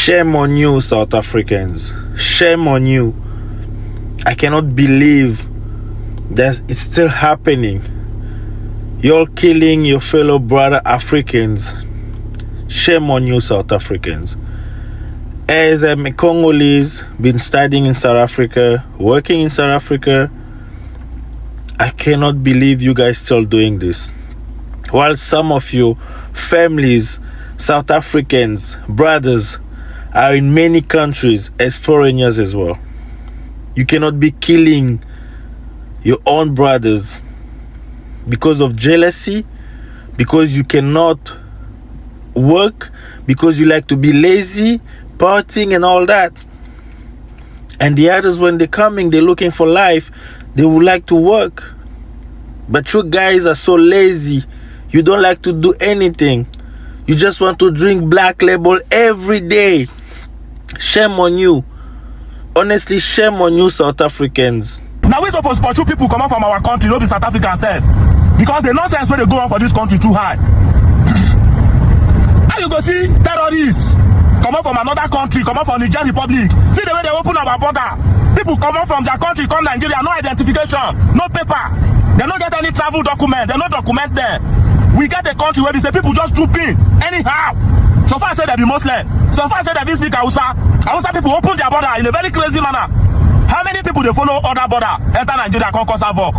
Shame on you, South Africans. Shame on you. I cannot believe that it's still happening. You're killing your fellow brother Africans. Shame on you, South Africans. As a Congolese, been studying in South Africa, working in South Africa, I cannot believe you guys still doing this. While some of you families, South Africans, brothers, are in many countries as foreigners as well. You cannot be killing your own brothers because of jealousy, because you cannot work, because you like to be lazy, partying and all that. And the others, when they're coming, they're looking for life, they would like to work. But you guys are so lazy. You don't like to do anything. You just want to drink Black Label every day. Shame on you. Honestly, shame on you, South Africans. Now we supposed to pursue people coming from our country, not be South African self. Because the nonsense where they go on for this country too high. How you go see terrorists coming from another country, coming from Niger Republic? See the way they open our border. People coming from their country come Nigeria, no identification, no paper. They don't get any travel document. They don't document them. We get a country where we say people just troop in anyhow. So far I say they be Muslim. So far I say they be speak Hausa. Hausa people open their border in a very crazy manner. How many people they follow other border enter Nigeria come cause havoc?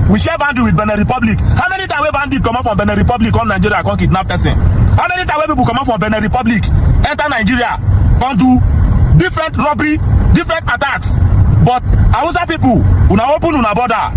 We share boundary with Benin Republic. How many times we bandit come out from Benin Republic come Nigeria come kidnap person? How many times people come out from Benin Republic enter Nigeria come do different robbery, different attacks? But Hausa people, una open una border.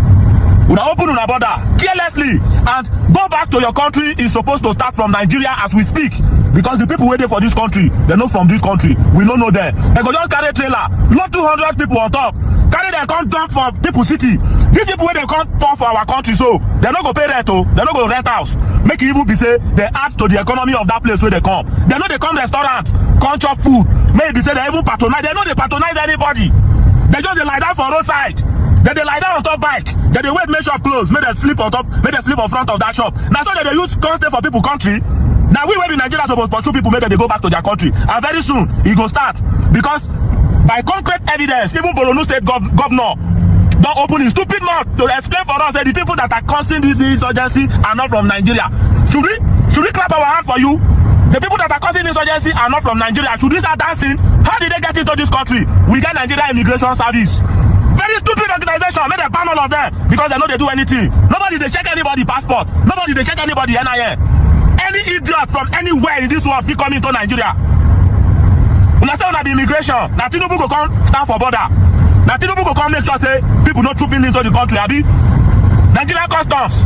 Una open una border carelessly and go back to your country is supposed to start from Nigeria as we speak. Because the people waiting for this country, they're not from this country. We don't know them. They go just carry trailer, load 200 people on top, carry them come dump for people city. These people where they come for our country, so they're not go pay rent, oh, they're not go rent house. Make it even be say they add to the economy of that place where they come. They know they come restaurant, come chop food. Maybe say they even patronize. They know they patronize anybody. They just they lie down for roadside. Then they lie down on top bike. Then they wait, make shop close, make them sleep on top, make them sleep on front of that shop. Now so that they use constant for people country. Now we in Nigeria supposed to pursue people, make them they go back to their country. And very soon it go start. Because by concrete evidence, even Borno State governor don't open his stupid mouth to explain for us that the people that are causing this insurgency are not from Nigeria. Should we clap our hand for you? The people that are causing insurgency are not from Nigeria. Should we start dancing? How did they get into this country? We get Nigeria Immigration Service. Very stupid organization. Make them ban all of them because they know they do anything. Nobody they check anybody passport. Nobody they check anybody NIN. Any idiot from anywhere in this world will come into Nigeria. When I say on the immigration, now Tinubu go come stand for border. Now Tinubu go come make sure say people not trooping into the country. Abi Nigeria customs,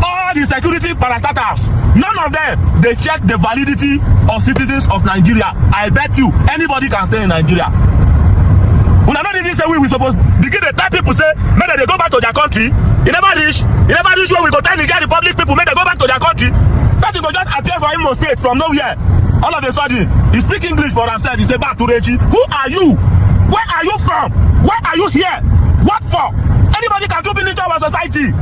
all the security parastatals, none of them they check the validity of citizens of Nigeria. I bet you anybody can stay in Nigeria. When I know this is we supposed begin to tell people say make they go back to their country. You never reach where we go tell Nigeria Republic people make they go back to their country. Person go just appear for Imo State from nowhere. All of a sudden, he speak English for himself. He say, "Back to Rechi. Who are you? Where are you from? Why are you here? What for? Anybody can drop into our society."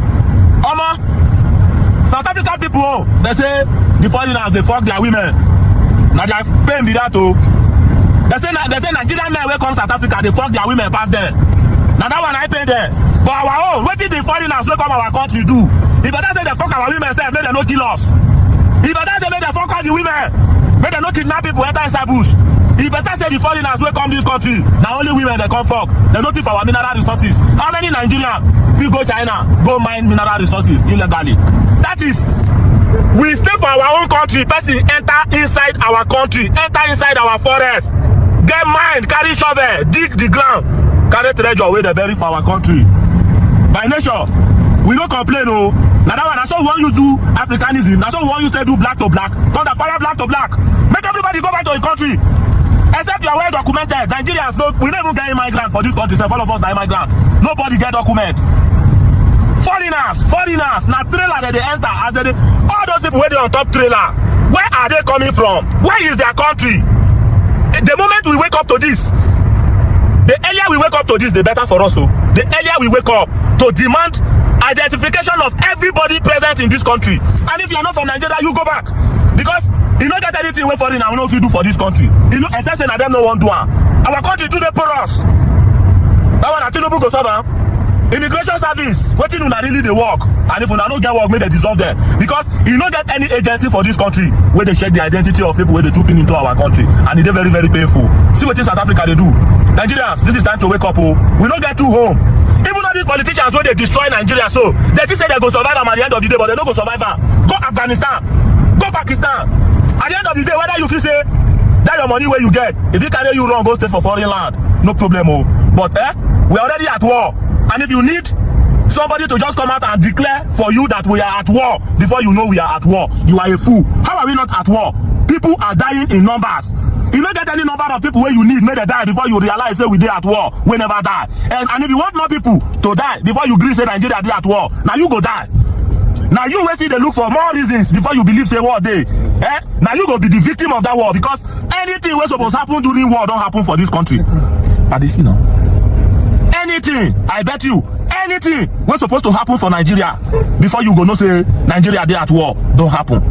South African people, they say the foreigners they fuck their women. Now they pay me that too. They say Nigerian men will come South Africa, they fuck their women past them. Now that one I pay them. For our own, what did the foreigners will come our country do? If I say they fuck our women, say make them no kill us. If I say make them fuck all the women, make them no kidnap people enter inside bush. If better say the foreigners will come this country, now only women they come fuck. They don't think for our mineral resources. How many Nigerians will go China, go mine mineral resources illegally? That is, we stay for our own country. Person enter inside our country, enter inside our forest, get mine, carry shovel, dig the ground, carry treasure where they bury for our country. By nature, we don't complain, oh. Now that one, I saw one you do Africanism. Now so one you say do black to black. Not the fire black to black. Make everybody go back to the country. Except you are well documented. Nigerians, no, we never get immigrants for this country. So all of us are immigrants. Nobody get document. Foreigners. Now trailer that they enter as they all those people where they on top trailer. Where are they coming from? Where is their country? The moment we wake up to this, the earlier we wake up to this, the better for us. So the earlier we wake up to demand identification of everybody present in this country. And if you are not from Nigeria, you go back. Because You don't get anything wey foreign and we no fit do for this country. You know, except say na them no wan do am. Our country too dey porous. That one na Tinubu go solve am. Immigration service, wetin una really dey work, and if una no get work, make dem dissolve them, because you no get any agency for this country wey dey check the identity of people wey dey trooping into our country, and e dey very very painful. See wetin South Africa dey do. Nigerians, this is time to wake up o. We no get two home. Even all these politicians wey dey destroy Nigeria, so they think say they go survive am at the end of the day, but they no go survive am. Go Afghanistan, go Pakistan. At the end of the day, whether you feel say that your money wey you get, if it carry you run go stay for foreign land, no problem o. But we are already at war. And if you need somebody to just come out and declare for you that we are at war before you know we are at war, you are a fool. How are we not at war? People are dying in numbers. You don't get any number of people where you need make they die before you realize say we dey at war. We never die. And if you want more people to die before you agree say Nigeria dey at war, now you go die. Now you will see they look for more reasons before you believe say war dey. Now you go be the victim of that war, because anything wey supposed happen during war don't happen for this country. But this, you know. Anything, I bet you, anything was supposed to happen for Nigeria before you go know say Nigeria dey at war don't happen.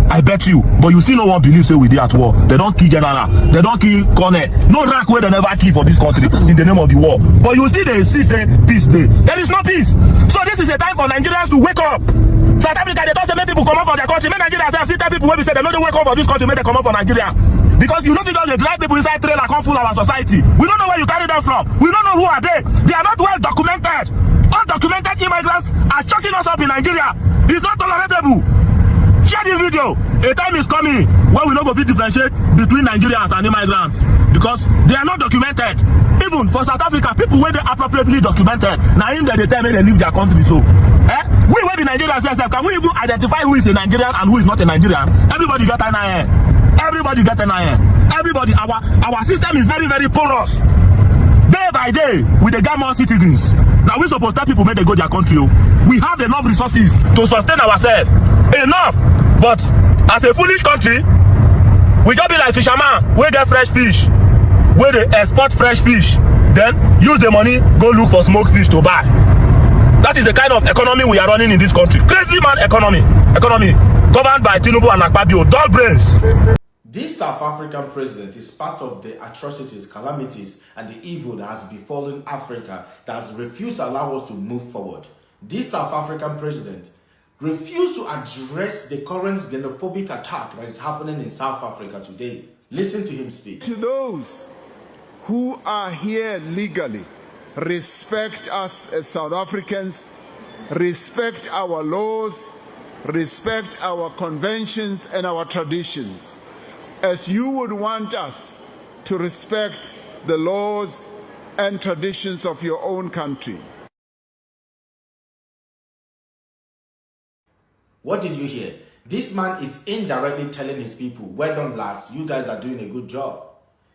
I bet you, but you see no one believe say we dey at war. They don't kill general, they don't kill colonel, no rank where they never kill for this country in the name of the war. But you still they see say peace day. There is no peace. So this is a time for Nigerians to wake up. South Africa, they don't say make people come out from their country. Make Nigeria say, see tell people when we say they know they wake up for this country, make they come out from Nigeria. Because you know because they drive people inside trailer come full our society. We don't know where you carry them from. We don't know who are they. They are not well documented. Undocumented immigrants are choking us up in Nigeria. It's not tolerable. Share this video. A time is coming when we no go fit differentiate between Nigerians and immigrants, because they are not documented. Even for South Africa, people when they appropriately documented, now in they tell me they leave their country. So we will be Nigerians yourself. Can we even identify who is a Nigerian and who is not a Nigerian? Everybody got an NIN. Everybody got an NIN. Everybody, our system is very, very porous. Day by day, we dey get more citizens. Now we supposed to tell people make they go their country. We have enough resources to sustain ourselves. Enough. But as a foolish country, we just be like fisherman, we get fresh fish, where they export fresh fish, then use the money, go look for smoked fish to buy. That is the kind of economy we are running in this country. Crazy man economy. Economy governed by Tinubu and Akpabio. Dull brains. This South African president is part of the atrocities, calamities, and the evil that has befallen Africa that has refused to allow us to move forward. This South African president refused to address the current xenophobic attack that is happening in South Africa today. Listen to him speak. To those who are here legally, respect us as South Africans, respect our laws, respect our conventions and our traditions, as you would want us to respect the laws and traditions of your own country. What did you hear? This man is indirectly telling his people, well done lads, you guys are doing a good job.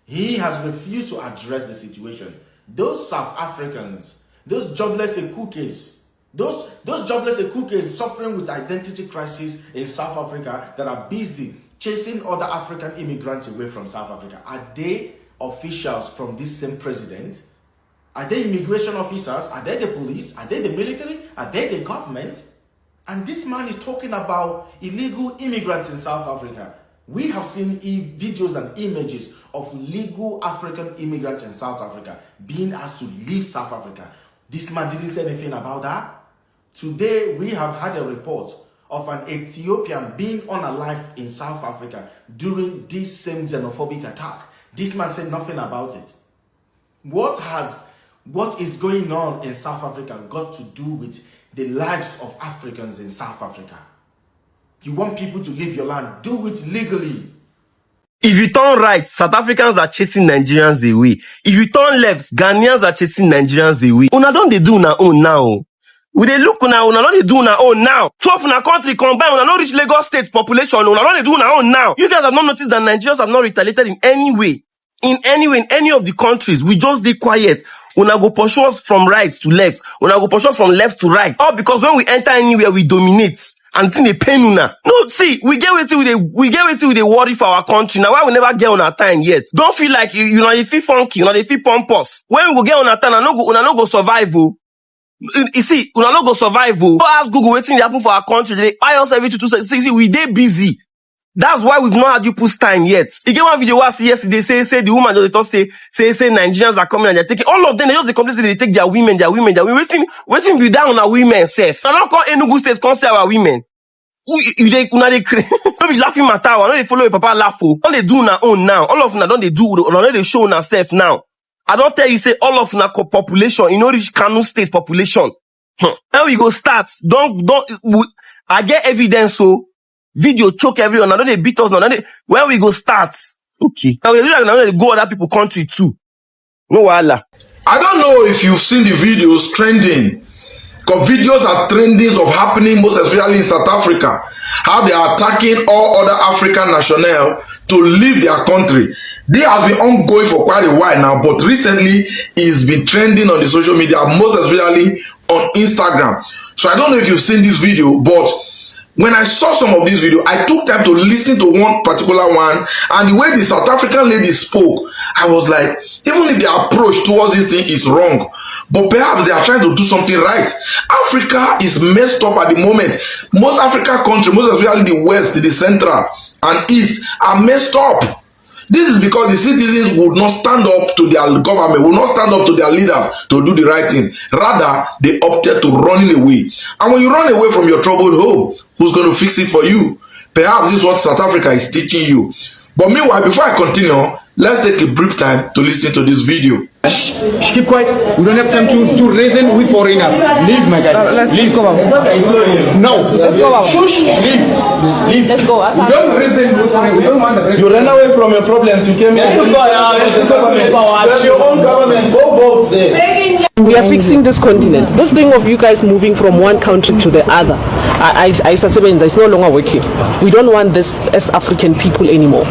He has refused to address the situation. Those South Africans, those jobless cookies, those jobless cookies suffering with identity crisis in South Africa that are busy chasing other African immigrants away from South Africa. Are they officials from this same president? Are they immigration officers? Are they the police? Are they the military? Are they the government? And this man is talking about illegal immigrants in South Africa. We have seen videos and images of legal African immigrants in South Africa being asked to leave South Africa. This man didn't say anything about that. Today, we have had a report of an Ethiopian being unalived in South Africa during this same xenophobic attack. This man said nothing about it. What is going on in South Africa got to do with the lives of Africans in South Africa? You want people to leave your land, do it legally. If you turn right, South Africans are chasing Nigerians away. If you turn left, Ghanaians are chasing Nigerians away. Una don dey do una own now. We dey look una don dey do una own now. 12 una country combine, una no reach Lagos state population, una don dey do una own now. You guys have not noticed that Nigerians have not retaliated in any way. In any of the countries. We just dey quiet. Una go pursue us from right to left. Una go pursue us from left to right. All because when we enter anywhere, we dominate. And think they pain una. No, see, we get wetin we dey worry for our country. Now why we never get on our time yet? Don't feel like you know they feel funky, you know they feel pompous. When we go get on our time, una no go survive. You see, una no go survive. Go ask Google wetin dey happen for our country. They buy us every 2 seconds. See, we dey busy. That's why we've not had you push time yet. You get one video I see yesterday, say the woman just talk say Nigerians are coming and they're taking all of them, they just complain, they take their women. Waiting be down on our women self. I don't call Enugu State come say our women. They don't be laughing matter. I know they follow your papa laugh. All they do na own now. All of them don't they do, don't they show na self now. I don't tell you say all of na population, you know reach Kano State population. How we go start? I get evidence so video choke everyone. Now they beat us now. Where we go start? Okay. Now we do like now they go other people country too. No wala. I don't know if you've seen the videos trending. Because videos are trending of happening most especially in South Africa. How they are attacking all other African nationals to leave their country. They have been ongoing for quite a while now, but recently it's been trending on the social media, most especially on Instagram. So I don't know if you've seen this video, but when I saw some of this video, I took time to listen to one particular one, and the way the South African lady spoke, I was like, even if the approach towards this thing is wrong, but perhaps they are trying to do something right. Africa is messed up at the moment. Most African countries, most especially the West, the Central and East, are messed up. This is because the citizens would not stand up to their government, would not stand up to their leaders to do the right thing. Rather, they opted to running away. And when you run away from your troubled home, who's going to fix it for you? Perhaps this is what South Africa is teaching you. But meanwhile, before I continue, let's take a brief time to listen to this video. Keep quiet. We don't have time to reason with foreigners. Leave, my guy. Let's go out. No. Let's go out. Shush. Leave. Let's go. We don't reason with foreigners. We don't want the reason. You ran away from your problems. You came here. That's your own government. Go vote there. We are fixing this continent. This thing of you guys moving from one country to the other, it's no longer working. We don't want this as African people anymore.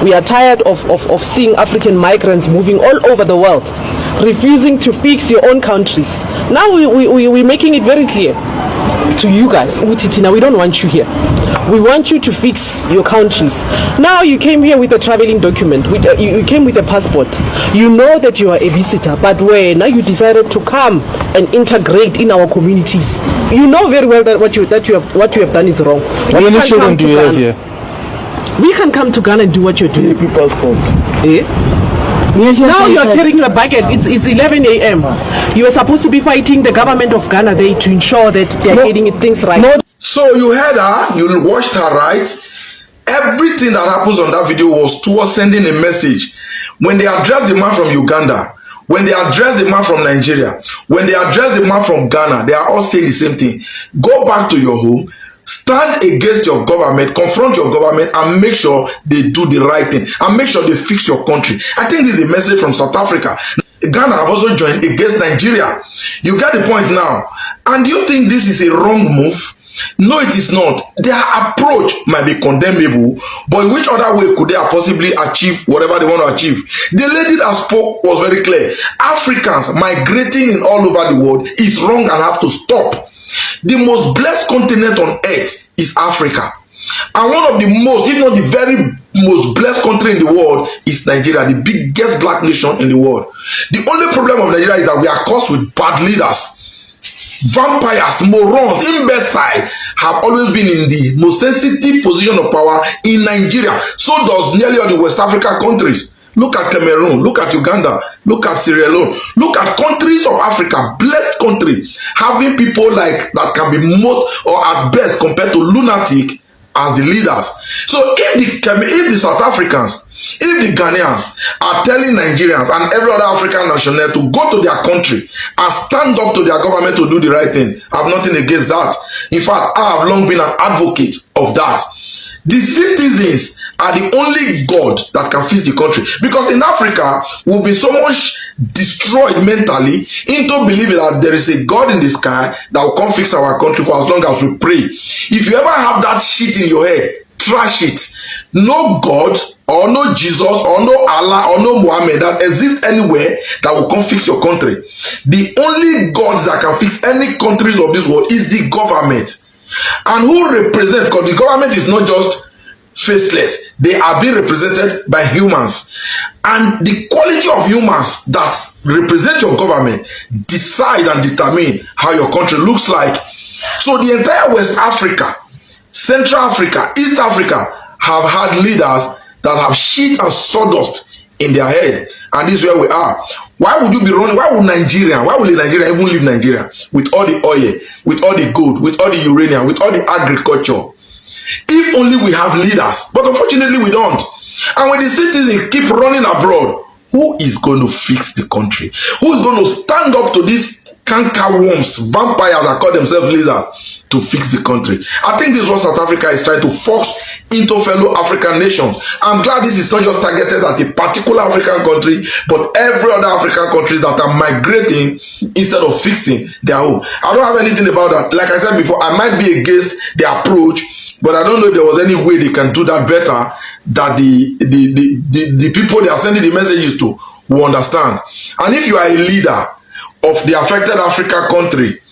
We are tired of seeing African migrants moving all over the world, refusing to fix your own countries. Now we're making it very clear to you guys, Utitina, we don't want you here. We want you to fix your countries. Now you came here with a traveling document. You came with a passport. You know that you are a visitor, but now you decided to come and integrate in our communities. You know very well that what you have done is wrong. How many children do you have here? We can come to Ghana and do what you're doing. Passport. Now you are carrying a bucket. It's 11 a.m. You are supposed to be fighting the government of Ghana there to ensure that they are getting things right. So you heard her, you watched her, right? Everything that happens on that video was towards sending a message. When they address the man from Uganda, when they address the man from Nigeria, when they address the man from Ghana, they are all saying the same thing. Go back to your home, stand against your government, confront your government, and make sure they do the right thing, and make sure they fix your country. I think this is a message from South Africa. Ghana have also joined against Nigeria. You get the point now. And do you think this is a wrong move? No, it is not. Their approach might be condemnable, but in which other way could they possibly achieve whatever they want to achieve? The lady that spoke was very clear. Africans migrating in all over the world is wrong and have to stop. The most blessed continent on earth is Africa. And one of the most, if not the very most blessed country in the world is Nigeria, the biggest black nation in the world. The only problem of Nigeria is that we are cursed with bad leaders. Vampires, morons, imbeciles have always been in the most sensitive position of power in Nigeria. So does nearly all the West African countries. Look at Cameroon, look at Uganda, look at Sierra Leone, look at countries of Africa, blessed country, having people like that can be most or at best compared to lunatic as the leaders. So if the South Africans, if the Ghanaians are telling Nigerians and every other African national to go to their country and stand up to their government to do the right thing, I have nothing against that. In fact, I have long been an advocate of that. The citizens are the only God that can fix the country, because in Africa we'll be so much destroyed mentally into believing that there is a God in the sky that will come fix our country for as long as we pray. If you ever have that shit in your head, trash it. No God or no Jesus or no Allah or no Muhammad that exists anywhere that will come fix your country. The only gods that can fix any countries of this world is the government. And who represent, because the government is not just faceless, they are being represented by humans, and the quality of humans that represent your government decide and determine how your country looks like. So the entire West Africa, Central Africa, East Africa have had leaders that have shit and sawdust in their head, and this is where we are. Why would you be running? Why would Nigeria? Why will Nigeria even leave Nigeria with all the oil, with all the gold, with all the uranium, with all the agriculture? If only we have leaders, but unfortunately we don't. And when the citizens keep running abroad, who is going to fix the country? Who is going to stand up to these cankerworms, vampires that call themselves leaders, to fix the country? I think this is what South Africa is trying to force into fellow African nations. I'm glad this is not just targeted at a particular African country, but every other African countries that are migrating instead of fixing their own. I don't have anything about that. Like I said before, I might be against the approach, but I don't know if there was any way they can do that better that the people they are sending the messages to will understand. And if you are a leader of the affected African country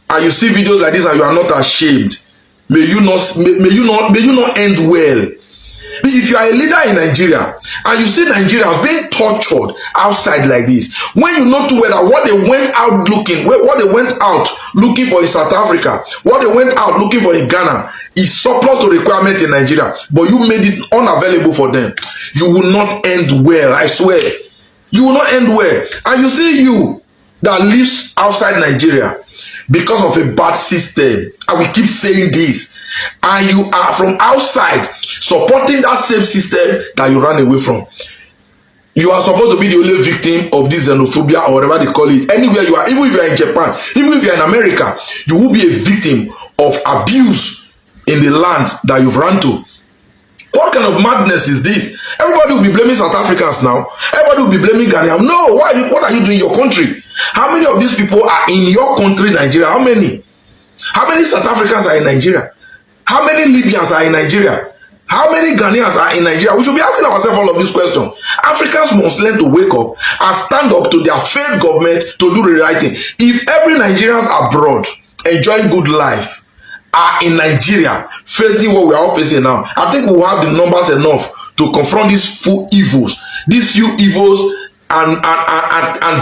and you see videos like this and you are not ashamed, may you not end well. If you are a leader in Nigeria and you see Nigerians being tortured outside like this, when you know too well that what they went out looking for in South Africa, what they went out looking for in Ghana is surplus to requirement in Nigeria, but you made it unavailable for them, you will not end well. I swear, you will not end well. And you see you that lives outside Nigeria because of a bad system, and we keep saying this, and you are from outside supporting that same system that you ran away from. You are supposed to be the only victim of this xenophobia or whatever they call it. Anywhere you are, even if you are in Japan, even if you are in America, you will be a victim of abuse in the land that you've run to. What kind of madness is this? Everybody will be blaming South Africans now. Everybody will be blaming Ghana. No, what are you doing in your country? How many of these people are in your country, Nigeria? How many? How many South Africans are in Nigeria? How many Libyans are in Nigeria? How many Ghanaians are in Nigeria? We should be asking ourselves all of these questions. Africans must learn to wake up and stand up to their failed government to do the right thing. If every Nigerians abroad enjoying good life are in Nigeria facing what we are all facing now, I think we will have the numbers enough to confront these few evils and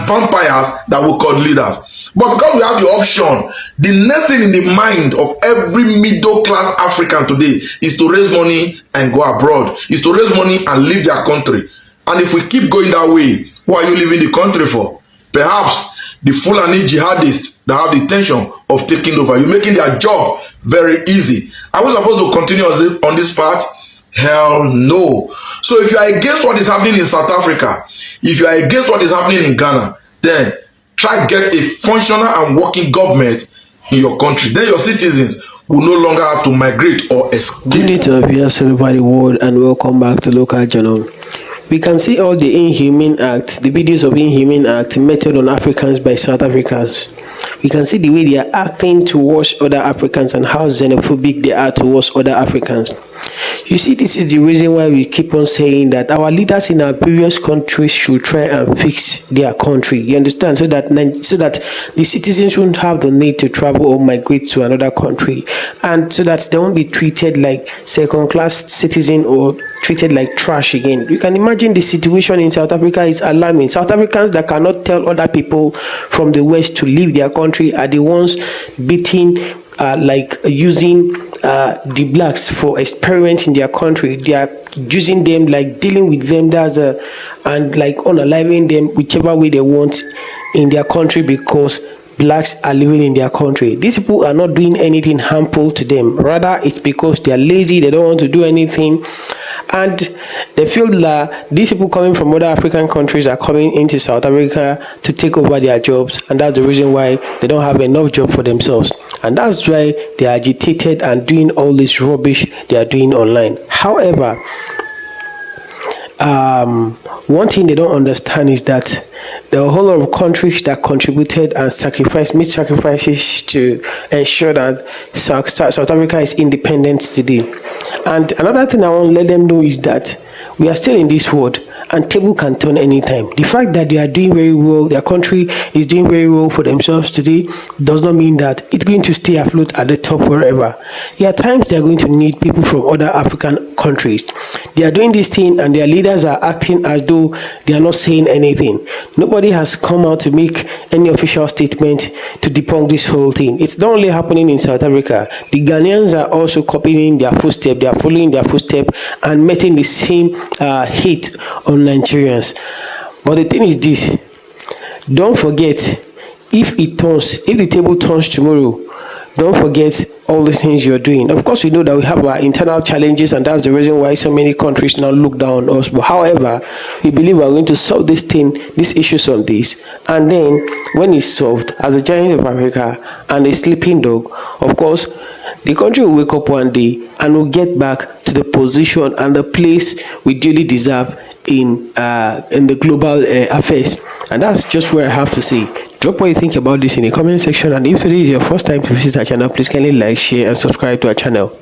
vampires that we call leaders. But because we have the option, the next thing in the mind of every middle class African today is to raise money and go abroad, is to raise money and leave their country. And if we keep going that way, what are you leaving the country for? Perhaps the Fulani jihadists that have the intention of taking over. You're making their job very easy. Are we supposed to continue on this path? Hell no. So if you are against what is happening in South Africa, if you are against what is happening in Ghana, then try get a functional and working government in your country. Then your citizens will no longer have to migrate or escape. Good day to everybody world, and welcome back to Local Journal. We can see all the inhumane acts, the videos of inhumane acts meted on Africans by South Africans. We can see the way they are acting towards other Africans and how xenophobic they are towards other Africans. You see, this is the reason why we keep on saying that our leaders in our various countries should try and fix their country. You understand? So that the citizens won't have the need to travel or migrate to another country, and so that they won't be treated like second-class citizens or treated like trash again. You can imagine the situation in South Africa is alarming. South Africans that cannot tell other people from the West to leave their country are the ones beating, using the blacks for experiments in their country. They are using them, like dealing with them, and like unaliving them whichever way they want in their country, because blacks are living in their country. These people are not doing anything harmful to them. Rather, it's because they are lazy, they don't want to do anything, and they feel that these people coming from other African countries are coming into South Africa to take over their jobs, and that's the reason why they don't have enough job for themselves, and that's why they are agitated and doing all this rubbish they are doing online. However, one thing they don't understand is that there are a whole lot of countries that contributed and made sacrifices to ensure that South Africa is independent today. And another thing I want to let them know is that we are still in this world, and table can turn anytime. The fact that they are doing very well, their country is doing very well for themselves today, does not mean that it's going to stay afloat at the top forever. There are times they are going to need people from other African countries. They are doing this thing and their leaders are acting as though they are not saying anything. Nobody has come out to make any official statement to debunk this whole thing. It's not only happening in South Africa. The Ghanaians are also copying their footsteps. They are following their footsteps and meeting the same hate on Nigerians. But the thing is this: don't forget, if the table turns tomorrow, don't forget all the things you're doing. Of course, we know that we have our internal challenges, and that's the reason why so many countries now look down on us. But however, we believe we're going to solve these issues on this, and then when it's solved, as a giant of Africa and a sleeping dog, of course, the country will wake up one day and will get back to the position and the place we duly deserve in the global affairs. And that's just where I have to say. Drop what you think about this in the comment section, and if today is your first time to visit our channel, please kindly like, share and subscribe to our channel.